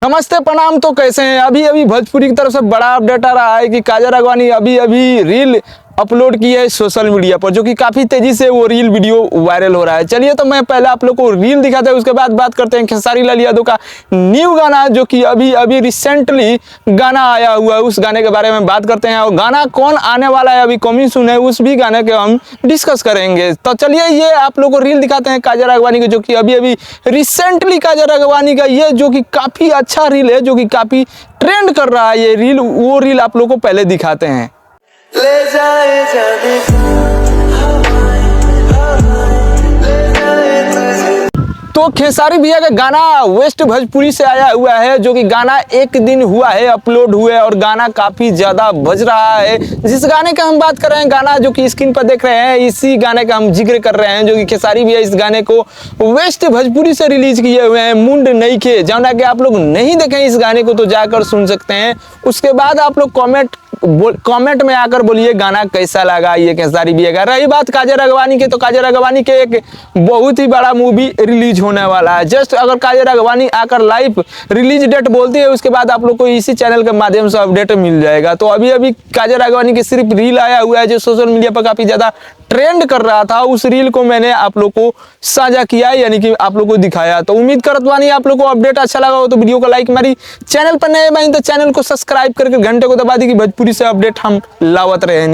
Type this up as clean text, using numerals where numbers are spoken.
नमस्ते प्रणाम। तो कैसे हैं? अभी अभी भोजपुरी की तरफ से बड़ा अपडेट आ रहा है कि काजल राघवानी अभी अभी रील अपलोड की है सोशल मीडिया पर, जो कि काफी तेजी से वो रील वीडियो वायरल हो रहा है। चलिए तो मैं पहले आप लोग को रील दिखाते हैं, उसके बाद बात करते हैं खेसारी लाल यादव का न्यू गाना, जो कि अभी अभी रिसेंटली गाना आया हुआ है, उस गाने के बारे में बात करते हैं। और गाना कौन आने वाला है, अभी कमिंग सून है, उस भी गाने के हम डिस्कस करेंगे। तो चलिए ये आप लोग को रील दिखाते हैं काजल राघवानी की, जो कि अभी अभी रिसेंटली काजल राघवानी का ये जो कि काफी अच्छा रील है, जो कि काफी ट्रेंड कर रहा है ये रील, वो रील आप लोग को पहले दिखाते हैं। ले जाए जाने तो खेसारी भैया का गाना वेस्ट भोजपुरी से आया हुआ है, जो कि गाना एक दिन हुआ है अपलोड हुए और गाना काफी ज्यादा बज रहा है। जिस गाने का हम बात कर रहे हैं, गाना जो कि स्क्रीन पर देख रहे हैं, इसी गाने का हम जिक्र कर रहे हैं, जो कि खेसारी भैया इस गाने को वेस्ट भोजपुरी से रिलीज किए हुए हैं, मुंड नइखे। जौना कि आप लोग नहीं देखें इस गाने को तो जाकर सुन सकते हैं। उसके बाद आप लोग कमेंट में आकर बोलिए गाना कैसा लगा ये खेसारी भैया का। रही बात काजल राघवानी के, तो काजल राघवानी के एक बहुत ही बड़ा मूवी रिलीज होने वाला है। जस्ट अगर काजल राघवानी आकर लाइव रिलीज डेट बोलती है, उसके बाद आप लोग को इसी चैनल के माध्यम से अपडेट मिल जाएगा। तो अभी अभी काजल राघवानी की सिर्फ रील आया हुआ है, जो सोशल मीडिया पर काफी ज्यादा ट्रेंड कर रहा था। उस रील को मैंने आप लोग को साझा किया, यानी कि आप लोग को दिखाया। तो उम्मीद करत बानी आप लोग को अपडेट अच्छा लगा हो तो वीडियो को लाइक मारी, चैनल पर नए बानी तो चैनल को सब्सक्राइब करके घंटे को दबा दी कि भोजपुरी से अपडेट हम लावत रहे।